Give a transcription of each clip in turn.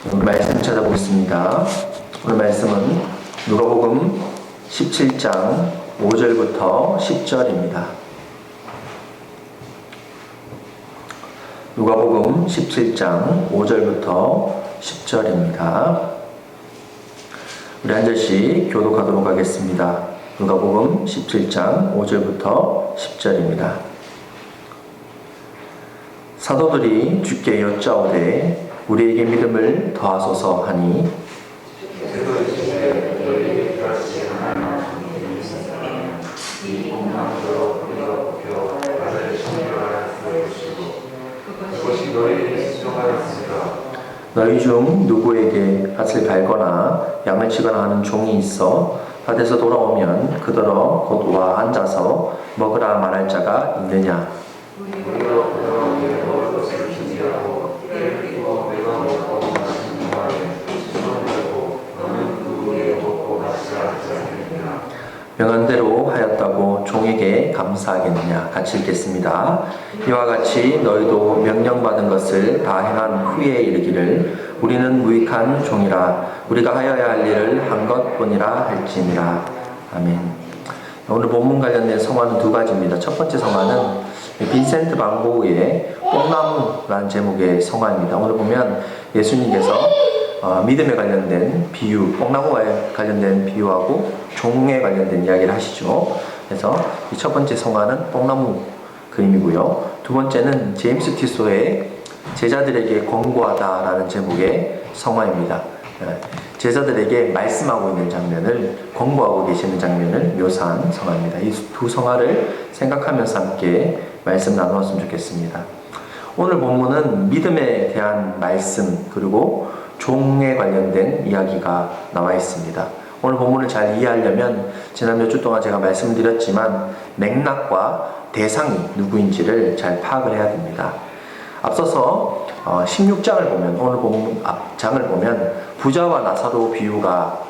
오늘 말씀 찾아보겠습니다. 오늘 말씀은 누가복음 17장 5절부터 10절입니다. 누가복음 17장 5절부터 10절입니다. 우리 한 절씩 교독하도록 하겠습니다. 누가복음 17장 5절부터 10절입니다. 사도들이 주께 여짜오되 우리에게 믿음을 더하소서 하니 너희 중 누구에게 밭을 갈거나 양을 치거나 하는 종이 있어 밭에서 돌아오면 그더러 곧 와 앉아서 먹으라 말할 자가 있느냐? 명한대로 하였다고 종에게 감사하겠느냐? 같이 읽겠습니다. 이와 같이 너희도 명령받은 것을 다 행한 후에 이르기를 우리는 무익한 종이라 우리가 하여야 할 일을 한 것뿐이라 할지니라. 아멘. 오늘 본문 관련된 성화는 두 가지입니다. 첫 번째 성화는 빈센트 반 고흐의 뽕나무라는 제목의 성화입니다. 오늘 보면 예수님께서 믿음에 관련된 비유, 뽕나무에 관련된 비유하고 종에 관련된 이야기를 하시죠. 그래서 이 첫 번째 성화는 뽕나무 그림이고요. 두 번째는 제임스 티소의 제자들에게 권고하다라는 제목의 성화입니다. 제자들에게 말씀하고 있는 장면을, 권고하고 계시는 장면을 묘사한 성화입니다. 이 두 성화를 생각하면서 함께 말씀 나누었으면 좋겠습니다. 오늘 본문은 믿음에 대한 말씀 그리고 종에 관련된 이야기가 나와 있습니다. 오늘 본문을 잘 이해하려면 지난 몇 주 동안 제가 말씀드렸지만 맥락과 대상이 누구인지를 잘 파악을 해야 됩니다. 앞서서 16장을 보면, 오늘 본문 앞장을 보면 부자와 나사로 비유가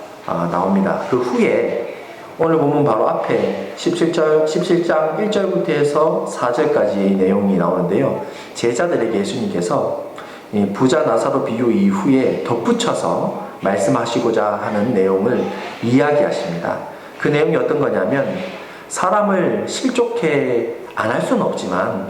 나옵니다. 그 후에 오늘 본문 바로 앞에 17장 1절부터 해서 4절까지 내용이 나오는데요. 제자들에게 예수님께서 부자 나사로 비유 이후에 덧붙여서 말씀하시고자 하는 내용을 이야기하십니다. 그 내용이 어떤 거냐면 사람을 실족해 안 할 수는 없지만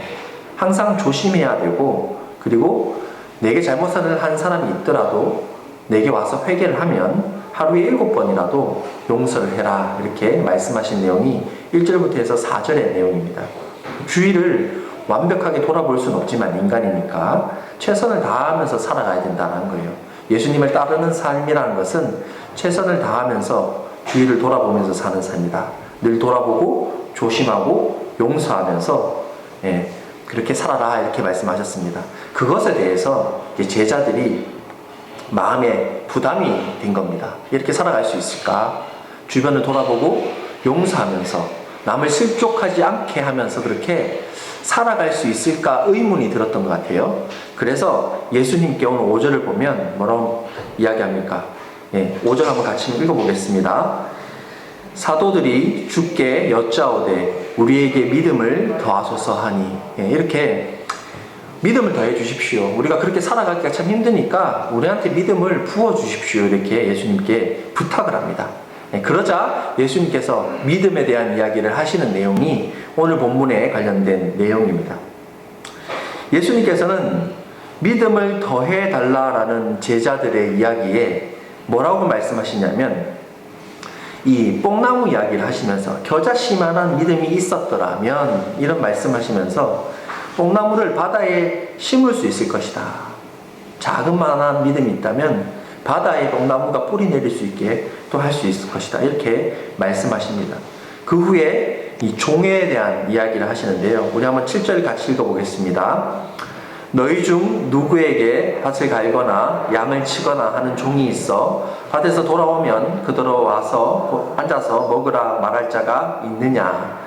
항상 조심해야 되고, 그리고 내게 잘못을 한 사람이 있더라도 내게 와서 회개를 하면 하루에 7번이라도 용서를 해라, 이렇게 말씀하신 내용이 1절부터 해서 4절의 내용입니다. 주의를 완벽하게 돌아볼 수는 없지만 인간이니까 최선을 다하면서 살아가야 된다는 거예요. 예수님을 따르는 삶이라는 것은 최선을 다하면서 주위를 돌아보면서 사는 삶이다. 늘 돌아보고 조심하고 용서하면서 그렇게 살아라, 이렇게 말씀하셨습니다. 그것에 대해서 제자들이 마음에 부담이 된 겁니다. 이렇게 살아갈 수 있을까? 주변을 돌아보고 용서하면서 남을 실족하지 않게 하면서 그렇게 살아갈 수 있을까 의문이 들었던 것 같아요. 그래서 예수님께 오늘 5절을 보면 뭐라고 이야기합니까? 5절 한번 같이 읽어보겠습니다. 사도들이 주께 여짜오되 우리에게 믿음을 더하소서 하니, 이렇게 믿음을 더해 주십시오. 우리가 그렇게 살아가기가 참 힘드니까 우리한테 믿음을 부어 주십시오. 이렇게 예수님께 부탁을 합니다. 그러자 예수님께서 믿음에 대한 이야기를 하시는 내용이 오늘 본문에 관련된 내용입니다. 예수님께서는 믿음을 더해 달라라는 제자들의 이야기에 뭐라고 말씀하시냐면, 이 뽕나무 이야기를 하시면서 겨자씨만한 믿음이 있었더라면, 이런 말씀하시면서 뽕나무를 바다에 심을 수 있을 것이다. 자그마한 믿음이 있다면 바다에 뽕나무가 뿌리 내릴 수 있게 또 할 수 있을 것이다, 이렇게 말씀하십니다. 그 후에 이 종에 대한 이야기를 하시는데요. 우리 한번 7절 같이 읽어보겠습니다. 너희 중 누구에게 밭을 갈거나 양을 치거나 하는 종이 있어 밭에서 돌아오면 그더러 와서 앉아서 먹으라 말할 자가 있느냐?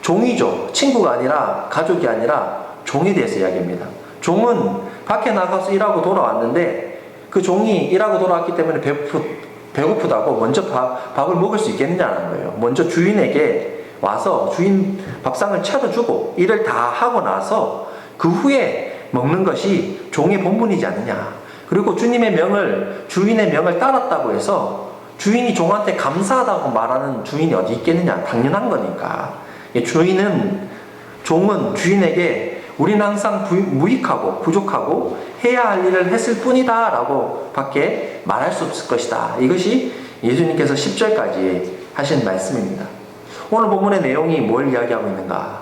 종이죠. 친구가 아니라 가족이 아니라 종에 대해서 이야기합니다. 종은 밖에 나가서 일하고 돌아왔는데 그 종이 일하고 돌아왔기 때문에 배고프다고 먼저 밥을 먹을 수 있겠느냐는 거예요. 먼저 주인에게 와서 주인 밥상을 차려주고 일을 다 하고 나서 그 후에 먹는 것이 종의 본분이지 않느냐. 그리고 주님의 명을, 주인의 명을 따랐다고 해서 주인이 종한테 감사하다고 말하는 주인이 어디 있겠느냐? 당연한 거니까. 종은 주인에게 우리는 항상 무익하고 부족하고 해야 할 일을 했을 뿐이다 라고 밖에 말할 수 없을 것이다. 이것이 예수님께서 10절까지 하신 말씀입니다. 오늘 본문의 내용이 뭘 이야기하고 있는가?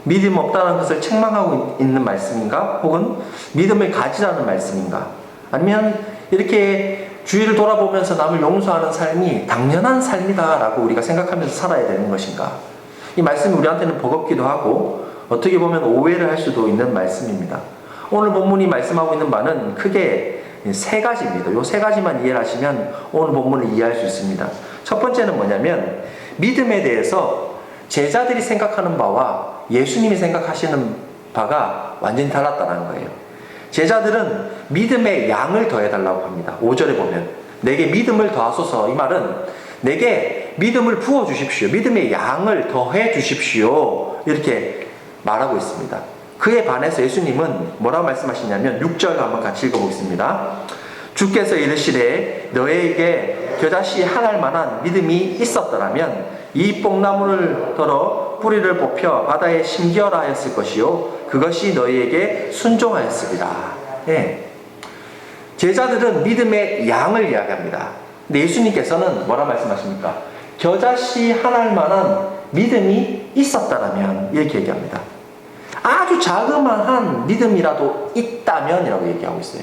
믿음 없다는 것을 책망하고 있는 말씀인가? 혹은 믿음을 가지라는 말씀인가? 아니면 이렇게 주위를 돌아보면서 남을 용서하는 삶이 당연한 삶이다 라고 우리가 생각하면서 살아야 되는 것인가? 이 말씀이 우리한테는 버겁기도 하고 어떻게 보면 오해를 할 수도 있는 말씀입니다. 오늘 본문이 말씀하고 있는 바는 크게 세 가지입니다. 이 세 가지만 이해를 하시면 오늘 본문을 이해할 수 있습니다. 첫 번째는 뭐냐면 믿음에 대해서 제자들이 생각하는 바와 예수님이 생각하시는 바가 완전히 달랐다는 거예요. 제자들은 믿음의 양을 더해달라고 합니다. 5절에 보면 내게 믿음을 더하소서. 이 말은 내게 믿음을 부어주십시오. 믿음의 양을 더해 주십시오. 이렇게 말하고 있습니다. 그에 반해서 예수님은 뭐라고 말씀하시냐면 6절 한번 같이 읽어보겠습니다. 주께서 이르시되 너에게 겨자씨 하나일 만한 믿음이 있었더라면 이 뽕나무를 들어 뿌리를 뽑혀 바다에 심기어라 하였을 것이요 그것이 너희에게 순종하였으리라. 예. 제자들은 믿음의 양을 이야기합니다. 근데 예수님께서는 뭐라 말씀하십니까? 겨자씨 하나일 만한 믿음이 있었다라면 이렇게 얘기합니다. 아주 자그마한 믿음이라도 있다면 이라고 얘기하고 있어요.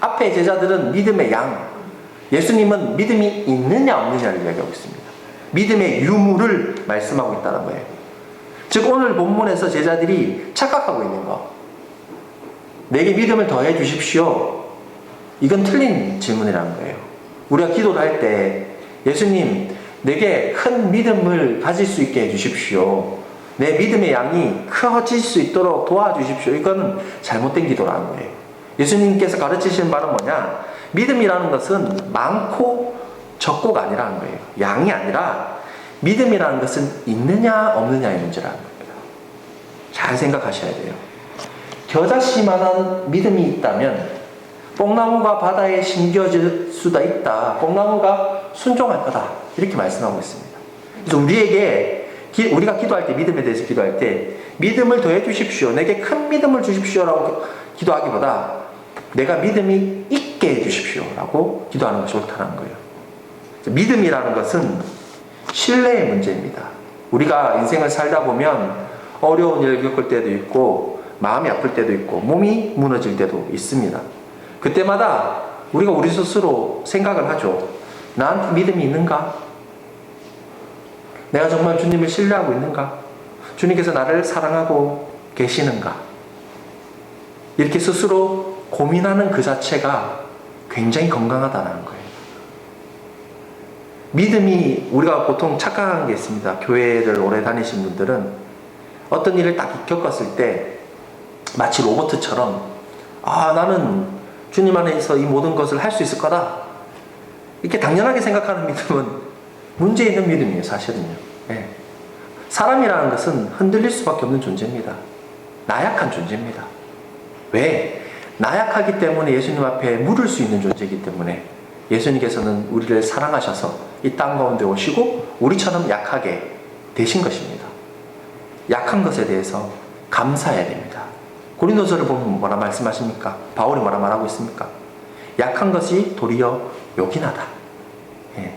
앞에 제자들은 믿음의 양, 예수님은 믿음이 있느냐 없느냐를 이야기하고 있습니다. 믿음의 유무를 말씀하고 있다는 거예요. 즉 오늘 본문에서 제자들이 착각하고 있는 거, 내게 믿음을 더해 주십시오, 이건 틀린 질문이라는 거예요. 우리가 기도를 할 때 예수님 내게 큰 믿음을 가질 수 있게 해주십시오, 내 믿음의 양이 커질 수 있도록 도와주십시오, 이건 잘못된 기도라는 거예요. 예수님께서 가르치시는 바는 뭐냐? 믿음이라는 것은 많고 적고가 아니라는 거예요. 양이 아니라 믿음이라는 것은 있느냐 없느냐의 문제라는 겁니다. 잘 생각하셔야 돼요. 겨자씨만한 믿음이 있다면 뽕나무가 바다에 심겨질 수도 있다. 뽕나무가 순종할 거다. 이렇게 말씀하고 있습니다. 그래서 우리가 기도할 때, 믿음에 대해서 기도할 때 믿음을 더해 주십시오, 내게 큰 믿음을 주십시오라고 기도하기보다 내가 믿음이 있게 해 주십시오라고 기도하는 것이 옳다는 거예요. 믿음이라는 것은 신뢰의 문제입니다. 우리가 인생을 살다 보면 어려운 일을 겪을 때도 있고 마음이 아플 때도 있고 몸이 무너질 때도 있습니다. 그때마다 우리가 우리 스스로 생각을 하죠. 나한테 믿음이 있는가? 내가 정말 주님을 신뢰하고 있는가? 주님께서 나를 사랑하고 계시는가? 이렇게 스스로 고민하는 그 자체가 굉장히 건강하다는 거예요. 믿음이, 우리가 보통 착각하는 게 있습니다. 교회를 오래 다니신 분들은 어떤 일을 딱 겪었을 때 마치 로봇처럼 나는 주님 안에서 이 모든 것을 할 수 있을 거다, 이렇게 당연하게 생각하는 믿음은 문제 있는 믿음이에요. 사실은요. 네. 사람이라는 것은 흔들릴 수밖에 없는 존재입니다. 나약한 존재입니다. 왜? 나약하기 때문에 예수님 앞에 물을 수 있는 존재이기 때문에 예수님께서는 우리를 사랑하셔서 이 땅 가운데 오시고 우리처럼 약하게 되신 것입니다. 약한 것에 대해서 감사해야 됩니다. 고린도서를 보면 뭐라 말씀하십니까? 바울이 뭐라 말하고 있습니까? 약한 것이 도리어 요긴하다. 예.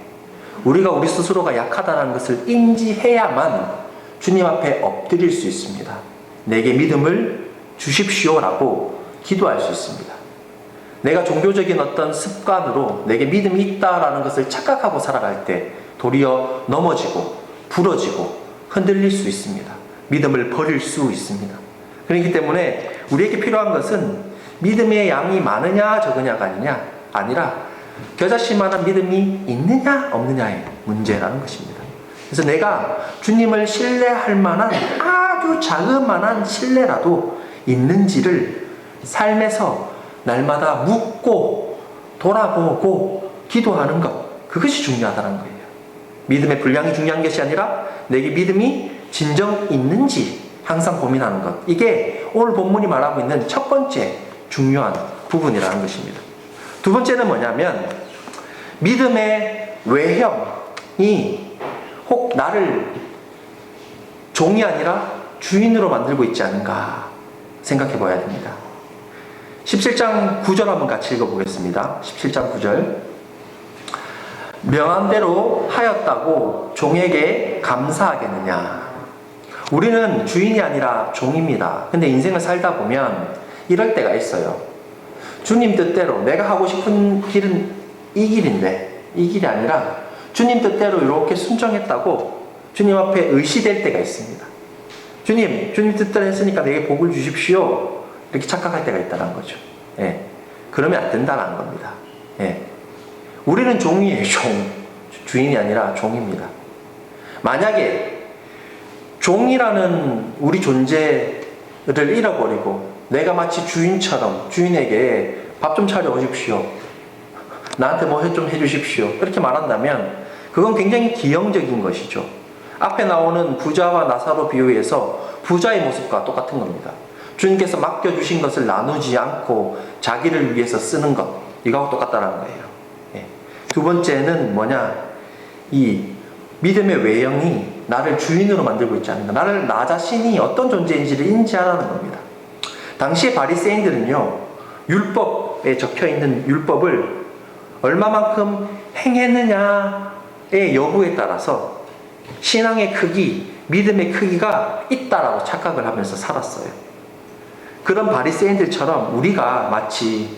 우리가 우리 스스로가 약하다는 것을 인지해야만 주님 앞에 엎드릴 수 있습니다. 내게 믿음을 주십시오라고 기도할 수 있습니다. 내가 종교적인 어떤 습관으로 내게 믿음이 있다라는 것을 착각하고 살아갈 때 도리어 넘어지고 부러지고 흔들릴 수 있습니다. 믿음을 버릴 수 있습니다. 그렇기 때문에 우리에게 필요한 것은 믿음의 양이 많으냐 적으냐가 아니라 겨자씨만한 믿음이 있느냐 없느냐의 문제라는 것입니다. 그래서 내가 주님을 신뢰할 만한 아주 자그마한 신뢰라도 있는지를 삶에서 날마다 묻고 돌아보고 기도하는 것, 그것이 중요하다는 거예요. 믿음의 분량이 중요한 것이 아니라 내게 믿음이 진정 있는지 항상 고민하는 것, 이게 오늘 본문이 말하고 있는 첫 번째 중요한 부분이라는 것입니다. 두 번째는 뭐냐면 믿음의 외형이 혹 나를 종이 아니라 주인으로 만들고 있지 않은가 생각해 봐야 됩니다. 17장 9절 한번 같이 읽어보겠습니다. 17장 9절. 명한 대로 하였다고 종에게 감사하겠느냐. 우리는 주인이 아니라 종입니다. 근데 인생을 살다 보면 이럴 때가 있어요. 주님 뜻대로 내가 하고 싶은 길은 이 길인데 이 길이 아니라 주님 뜻대로 이렇게 순종했다고 주님 앞에 의시될 때가 있습니다. 주님 뜻대로 했으니까 내게 복을 주십시오. 이렇게 착각할 때가 있다는 거죠. 예. 그러면 안 된다는 겁니다. 예. 우리는 종이에요, 종. 주인이 아니라 종입니다. 만약에 종이라는 우리 존재를 잃어버리고 내가 마치 주인처럼 주인에게 밥 좀 차려 오십시오. 나한테 뭐 좀 해주십시오. 이렇게 말한다면 그건 굉장히 기형적인 것이죠. 앞에 나오는 부자와 나사로 비유에서 부자의 모습과 똑같은 겁니다. 주님께서 맡겨주신 것을 나누지 않고 자기를 위해서 쓰는 것, 이거하고 똑같다는 거예요. 예. 두 번째는 뭐냐? 이 믿음의 외형이 나를 주인으로 만들고 있지 않는가. 나 자신이 어떤 존재인지를 인지하라는 겁니다. 당시의 바리새인들은요, 율법에 적혀있는 율법을 얼마만큼 행했느냐의 여부에 따라서 신앙의 크기, 믿음의 크기가 있다라고 착각을 하면서 살았어요. 그런 바리새인들처럼 우리가 마치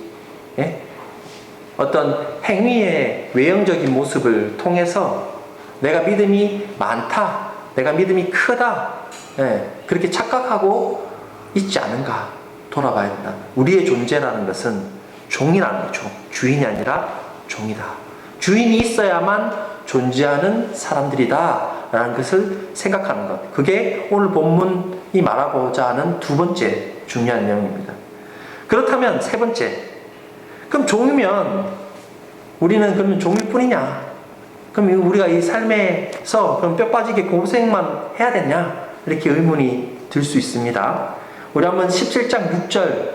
어떤 행위의 외형적인 모습을 통해서 내가 믿음이 많다, 내가 믿음이 크다, 그렇게 착각하고 있지 않은가 돌아봐야 된다. 우리의 존재라는 것은 종이라는 거죠. 주인이 아니라 종이다. 주인이 있어야만 존재하는 사람들이다 라는 것을 생각하는 것. 그게 오늘 본문이 말하고자 하는 두 번째 중요한 내용입니다. 그렇다면 세 번째, 그럼 종이면 우리는 그러면 종일 뿐이냐? 그럼 우리가 이 삶에서 그럼 뼈 빠지게 고생만 해야 되냐? 이렇게 의문이 들 수 있습니다. 우리 한번 17장 6절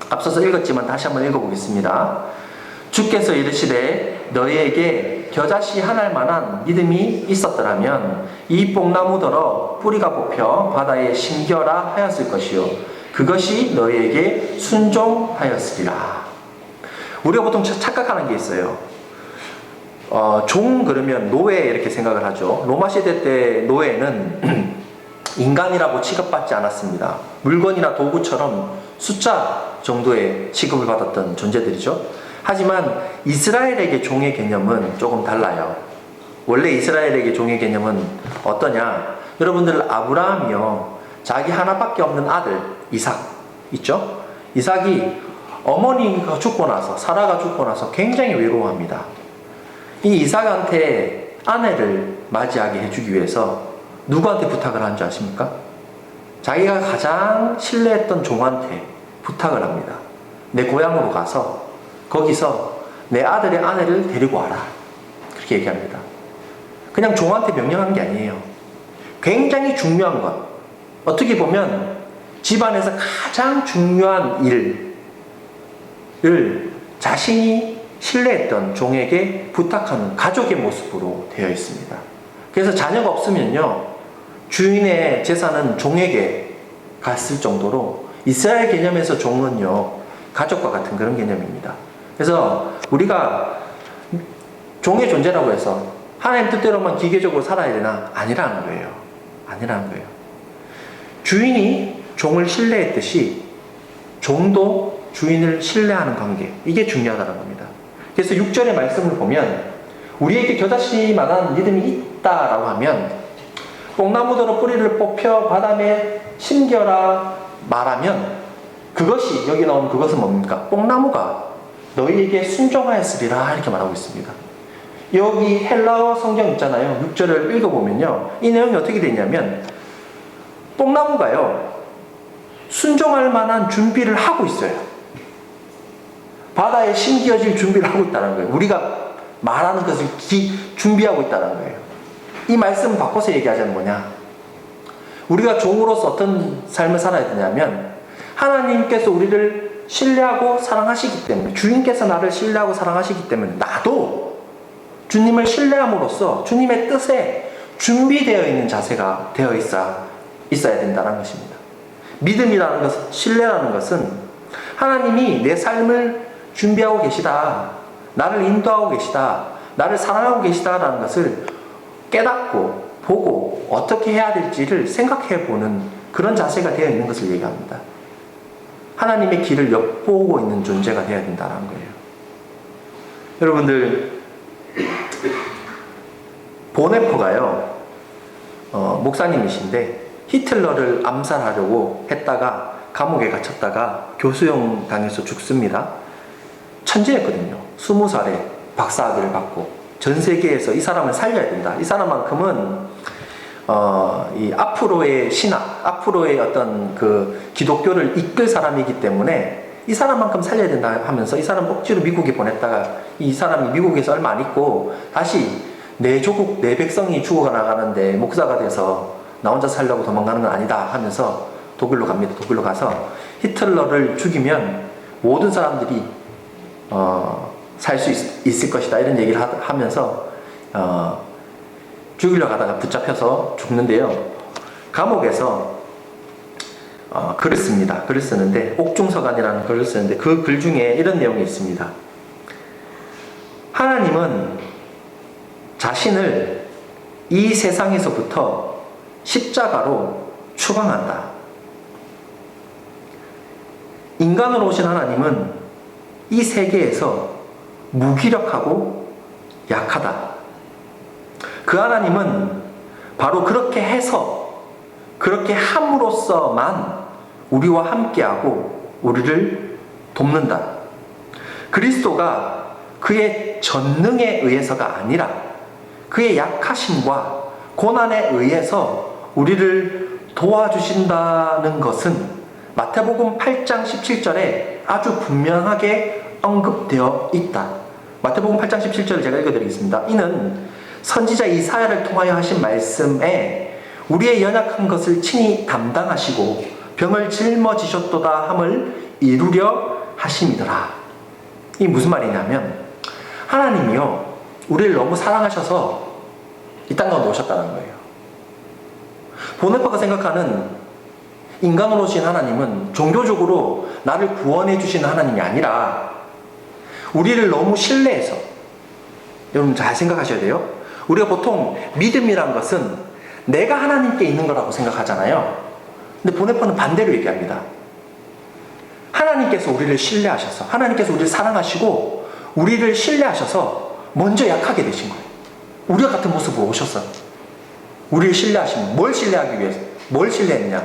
앞서서 읽었지만 다시 한번 읽어보겠습니다. 주께서 이르시되 너희에게 겨자씨 하나일 만한 믿음이 있었더라면 이 뽕나무더러 뿌리가 뽑혀 바다에 심겨라 하였을 것이요 그것이 너희에게 순종하였으리라. 우리가 보통 착각하는 게 있어요. 종 그러면 노예 이렇게 생각을 하죠. 로마 시대 때 노예는 인간이라고 취급받지 않았습니다. 물건이나 도구처럼 숫자 정도의 취급을 받았던 존재들이죠. 하지만 이스라엘에게 종의 개념은 조금 달라요. 원래 이스라엘에게 종의 개념은 어떠냐? 여러분들 아브라함이요, 자기 하나밖에 없는 아들 이삭 있죠? 이삭이 어머니가 죽고 나서, 사라가 죽고 나서 굉장히 외로워합니다. 이 이삭한테 아내를 맞이하게 해주기 위해서 누구한테 부탁을 한 줄 아십니까? 자기가 가장 신뢰했던 종한테 부탁을 합니다. 내 고향으로 가서 거기서 내 아들의 아내를 데리고 와라. 그렇게 얘기합니다. 그냥 종한테 명령한 게 아니에요. 굉장히 중요한 것. 어떻게 보면 집안에서 가장 중요한 일을 자신이 신뢰했던 종에게 부탁하는 가족의 모습으로 되어 있습니다. 그래서 자녀가 없으면요, 주인의 재산은 종에게 갔을 정도로 이스라엘 개념에서 종은요, 가족과 같은 그런 개념입니다. 그래서 우리가 종의 존재라고 해서 하나님 뜻대로만 기계적으로 살아야 되나? 아니라는 거예요. 아니라는 거예요. 주인이 종을 신뢰했듯이 종도 주인을 신뢰하는 관계, 이게 중요하다는 겁니다. 그래서 6절의 말씀을 보면 우리에게 겨자씨만한 믿음이 있다라고 하면 뽕나무더러 뿌리를 뽑혀 바다에 심겨라 말하면 그것이, 여기 나온 그것은 뭡니까? 뽕나무가 너희에게 순종하였으리라 이렇게 말하고 있습니다. 여기 헬라어 성경 있잖아요. 6절을 읽어보면요, 이 내용이 어떻게 되냐면 뽕나무가요, 순종할 만한 준비를 하고 있어요. 바다에 심겨질 준비를 하고 있다는 거예요. 우리가 말하는 것을 준비하고 있다는 거예요. 이 말씀을 바꿔서 얘기하자면 뭐냐? 우리가 종으로서 어떤 삶을 살아야 되냐면 하나님께서 우리를 신뢰하고 사랑하시기 때문에, 주님께서 나를 신뢰하고 사랑하시기 때문에 나도 주님을 신뢰함으로써 주님의 뜻에 준비되어 있는 자세가 되어 있어야 된다는 것입니다. 믿음이라는 것, 신뢰라는 것은 하나님이 내 삶을 준비하고 계시다, 나를 인도하고 계시다, 나를 사랑하고 계시다라는 것을 깨닫고 보고 어떻게 해야 될지를 생각해 보는 그런 자세가 되어 있는 것을 얘기합니다. 하나님의 길을 엿보고 있는 존재가 되어야 된다는 거예요. 여러분들, 보네퍼가요, 목사님이신데 히틀러를 암살하려고 했다가 감옥에 갇혔다가 교수형 당해서 죽습니다. 천재였거든요. 20살에 박사학위를 받고 전 세계에서 이 사람을 살려야 된다. 이 사람만큼은 이 앞으로의 신학, 앞으로의 어떤 그 기독교를 이끌 사람이기 때문에 이 사람만큼 살려야 된다 하면서 이 사람 억지로 미국에 보냈다가 이 사람이 미국에서 얼마 안 있고 다시 내 조국, 내 백성이 죽어나가는데 목사가 돼서 나 혼자 살려고 도망가는 건 아니다 하면서 독일로 갑니다. 독일로 가서 히틀러를 죽이면 모든 사람들이 살 수 있을 것이다 이런 얘기를 하면서 죽이려 가다가 붙잡혀서 죽는데요. 감옥에서 글을 씁니다. 글을 쓰는데 옥중서간이라는 글을 쓰는데 그 글 중에 이런 내용이 있습니다. 하나님은 자신을 이 세상에서부터 십자가로 추방한다. 인간으로 오신 하나님은 이 세계에서 무기력하고 약하다. 그 하나님은 바로 그렇게 해서, 그렇게 함으로써만 우리와 함께하고 우리를 돕는다. 그리스도가 그의 전능에 의해서가 아니라 그의 약하심과 고난에 의해서 우리를 도와주신다는 것은 마태복음 8장 17절에 아주 분명하게 언급되어 있다. 마태복음 8장 17절을 제가 읽어드리겠습니다. 이는 선지자 이사야를 통하여 하신 말씀에 우리의 연약한 것을 친히 담당하시고 병을 짊어지셨도다 함을 이루려 하심이더라. 이게 무슨 말이냐면 하나님이요, 우리를 너무 사랑하셔서 이 땅 가운데 오셨다는 거예요. 보네파가 생각하는 인간으로 오신 하나님은 종교적으로 나를 구원해 주시는 하나님이 아니라 우리를 너무 신뢰해서, 여러분 잘 생각하셔야 돼요. 우리가 보통 믿음이란 것은 내가 하나님께 있는 거라고 생각하잖아요. 근데 보네파는 반대로 얘기합니다. 하나님께서 우리를 신뢰하셔서, 하나님께서 우리를 사랑하시고 우리를 신뢰하셔서 먼저 약하게 되신 거예요. 우리와 같은 모습으로 오셨어요. 우리를 신뢰하시면 뭘 신뢰하기 위해서? 뭘 신뢰했냐?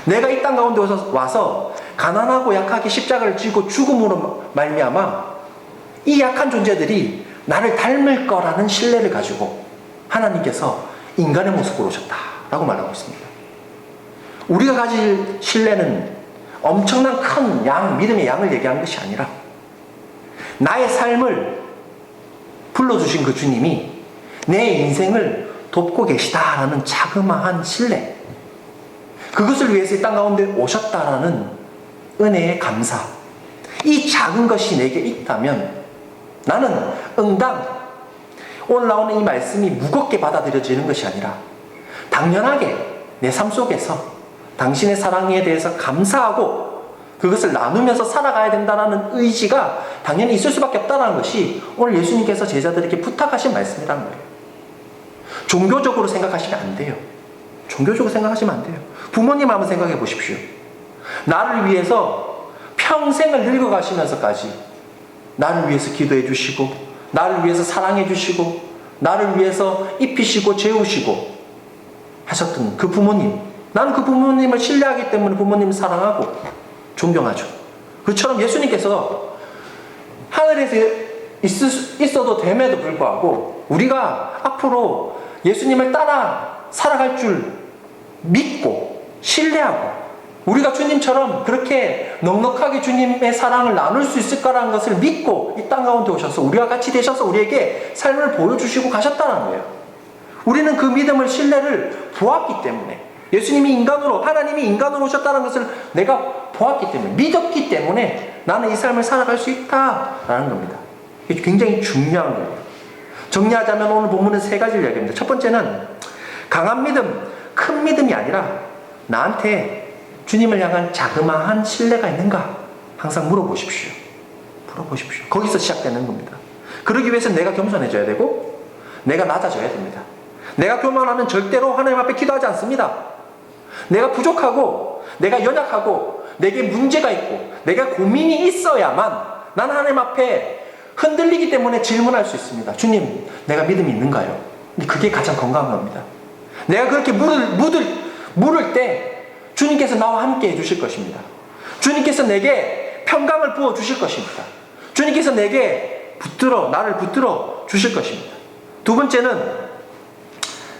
내가 이 땅 가운데 와서 가난하고 약하게 십자가를 지고 죽음으로 말미암아 이 약한 존재들이 나를 닮을 거라는 신뢰를 가지고 하나님께서 인간의 모습으로 오셨다라고 말하고 있습니다. 우리가 가질 신뢰는 엄청난 큰 믿음의 양을 얘기하는 것이 아니라 나의 삶을 불러주신 그 주님이 내 인생을 돕고 계시다라는 자그마한 신뢰, 그것을 위해서 이 땅 가운데 오셨다라는 은혜의 감사, 이 작은 것이 내게 있다면 나는 응당 오늘 나오는 이 말씀이 무겁게 받아들여지는 것이 아니라 당연하게 내 삶 속에서 당신의 사랑에 대해서 감사하고 그것을 나누면서 살아가야 된다는 의지가 당연히 있을 수밖에 없다는 것이 오늘 예수님께서 제자들에게 부탁하신 말씀이라는 거예요. 종교적으로 생각하시면 안 돼요. 종교적으로 생각하시면 안 돼요. 부모님 한번 생각해 보십시오. 나를 위해서 평생을 늙어가시면서까지 나를 위해서 기도해 주시고 나를 위해서 사랑해 주시고 나를 위해서 입히시고 재우시고 하셨던 그 부모님, 나는 그 부모님을 신뢰하기 때문에 부모님을 사랑하고 존경하죠. 그처럼 예수님께서 하늘에서 있어도 됨에도 불구하고 우리가 앞으로 예수님을 따라 살아갈 줄 믿고 신뢰하고 우리가 주님처럼 그렇게 넉넉하게 주님의 사랑을 나눌 수 있을 거라는 것을 믿고 이 땅 가운데 오셔서 우리와 같이 되셔서 우리에게 삶을 보여주시고 가셨다는 거예요. 우리는 그 믿음을, 신뢰를 보았기 때문에 예수님이 인간으로, 하나님이 인간으로 오셨다는 것을 내가 보았기 때문에, 믿었기 때문에 나는 이 삶을 살아갈 수 있다라는 겁니다. 이게 굉장히 중요한 거예요. 정리하자면 오늘 본문은 세 가지를 이야기합니다. 첫 번째는 강한 믿음, 큰 믿음이 아니라 나한테 주님을 향한 자그마한 신뢰가 있는가 항상 물어보십시오. 물어보십시오. 거기서 시작되는 겁니다. 그러기 위해서 내가 겸손해져야 되고 내가 낮아져야 됩니다. 내가 교만하면 절대로 하나님 앞에 기도하지 않습니다. 내가 부족하고 내가 연약하고 내게 문제가 있고 내가 고민이 있어야만 나는 하나님 앞에 흔들리기 때문에 질문할 수 있습니다. 주님, 내가 믿음이 있는가요? 근데 그게 가장 건강한 겁니다. 내가 그렇게 물을 때 주님께서 나와 함께 해주실 것입니다. 주님께서 내게 평강을 부어 주실 것입니다. 주님께서 내게 나를 붙들어 주실 것입니다. 두 번째는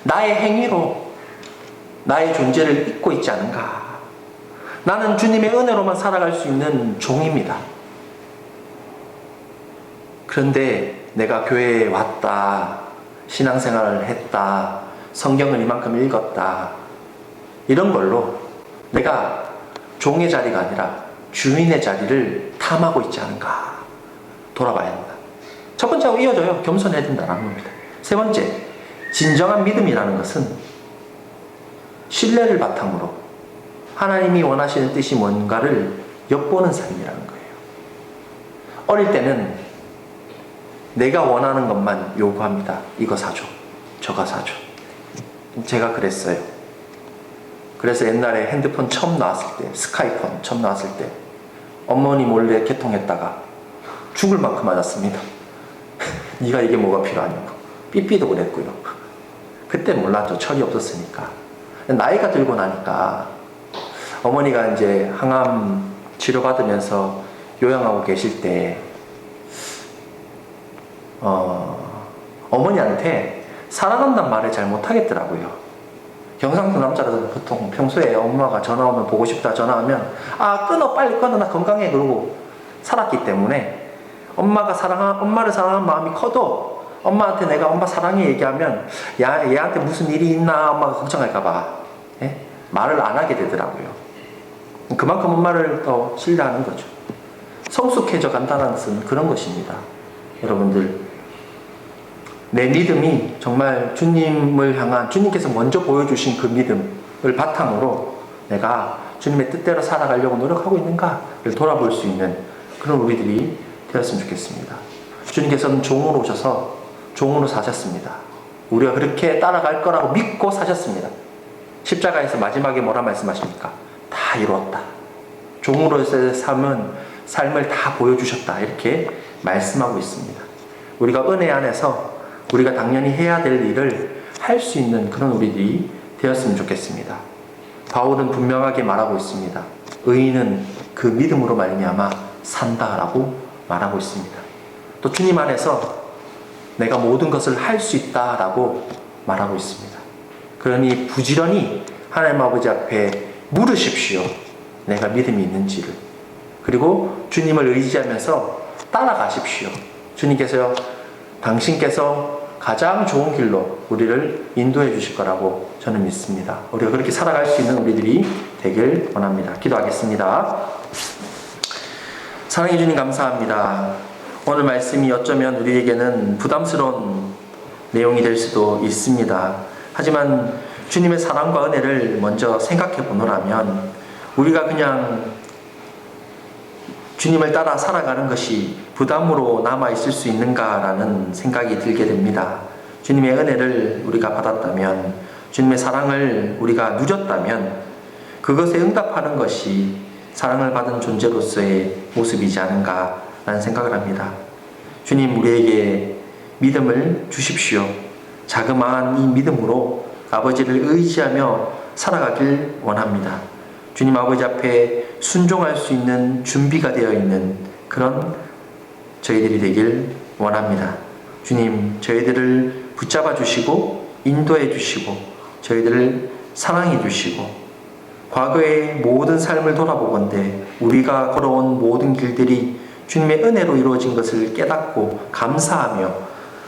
나의 행위로 나의 존재를 잊고 있지 않은가. 나는 주님의 은혜로만 살아갈 수 있는 종입니다. 그런데 내가 교회에 왔다, 신앙생활을 했다, 성경을 이만큼 읽었다, 이런 걸로 내가 종의 자리가 아니라 주인의 자리를 탐하고 있지 않은가 돌아봐야 한다. 첫 번째하고 이어져요. 겸손해야 된다는 겁니다. 세 번째, 진정한 믿음이라는 것은 신뢰를 바탕으로 하나님이 원하시는 뜻이 뭔가를 엿보는 삶이라는 거예요. 어릴 때는 내가 원하는 것만 요구합니다. 이거 사줘, 저거 사줘. 제가 그랬어요. 그래서 옛날에 핸드폰 처음 나왔을 때, 스카이폰 처음 나왔을 때 어머니 몰래 개통했다가 죽을 만큼 맞았습니다. 네가 이게 뭐가 필요하냐고. 삐삐도 그랬고요. 그때 몰랐죠. 철이 없었으니까. 나이가 들고 나니까 어머니가 이제 항암 치료받으면서 요양하고 계실 때 어머니한테 사랑한다는 말을 잘 못하겠더라고요. 경상도 남자라서 보통 평소에 엄마가 전화 오면 보고 싶다 전화하면 끊어, 빨리 끊어, 나 건강해 그러고 살았기 때문에 엄마를 사랑하는 마음이 커도 엄마한테 내가 엄마 사랑해 얘기하면 얘한테 무슨 일이 있나 엄마가 걱정할까봐 말을 안 하게 되더라고요. 그만큼 엄마를 더 신뢰하는 거죠. 성숙해져 간다는 것은 그런 것입니다. 여러분들, 내 믿음이 정말 주님을 향한, 주님께서 먼저 보여주신 그 믿음을 바탕으로 내가 주님의 뜻대로 살아가려고 노력하고 있는가를 돌아볼 수 있는 그런 우리들이 되었으면 좋겠습니다. 주님께서는 종으로 오셔서 종으로 사셨습니다. 우리가 그렇게 따라갈 거라고 믿고 사셨습니다. 십자가에서 마지막에 뭐라 말씀하십니까? 다 이루었다. 종으로서의 삶을 다 보여주셨다. 이렇게 말씀하고 있습니다. 우리가 은혜 안에서 우리가 당연히 해야 될 일을 할 수 있는 그런 우리들이 되었으면 좋겠습니다. 바울은 분명하게 말하고 있습니다. 의인은 그 믿음으로 말미암아 산다라고 말하고 있습니다. 또 주님 안에서 내가 모든 것을 할 수 있다라고 말하고 있습니다. 그러니 부지런히 하나님 아버지 앞에 물으십시오. 내가 믿음이 있는지를. 그리고 주님을 의지하면서 따라가십시오. 주님께서요, 당신께서 가장 좋은 길로 우리를 인도해 주실 거라고 저는 믿습니다. 우리가 그렇게 살아갈 수 있는 우리들이 되길 원합니다. 기도하겠습니다. 사랑해 주님 감사합니다. 오늘 말씀이 어쩌면 우리에게는 부담스러운 내용이 될 수도 있습니다. 하지만 주님의 사랑과 은혜를 먼저 생각해 보노라면 우리가 그냥 주님을 따라 살아가는 것이 부담으로 남아있을 수 있는가라는 생각이 들게 됩니다. 주님의 은혜를 우리가 받았다면, 주님의 사랑을 우리가 누렸다면 그것에 응답하는 것이 사랑을 받은 존재로서의 모습이지 않은가라는 생각을 합니다. 주님, 우리에게 믿음을 주십시오. 자그마한 이 믿음으로 아버지를 의지하며 살아가길 원합니다. 주님 아버지 앞에 순종할 수 있는 준비가 되어 있는 그런 저희들이 되길 원합니다. 주님, 저희들을 붙잡아 주시고 인도해 주시고 저희들을 사랑해 주시고 과거의 모든 삶을 돌아보건대 우리가 걸어온 모든 길들이 주님의 은혜로 이루어진 것을 깨닫고 감사하며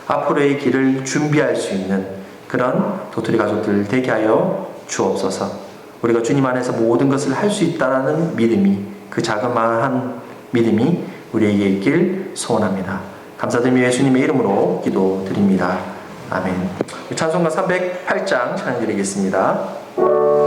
앞으로의 길을 준비할 수 있는 그런 도토리 가족들 되게 하여 주옵소서. 우리가 주님 안에서 모든 것을 할 수 있다는 믿음이 그 자그마한 믿음이 우리에게 있길 소원합니다. 감사드리며 예수님의 이름으로 기도드립니다. 아멘. 찬송가 308장 찬양드리겠습니다.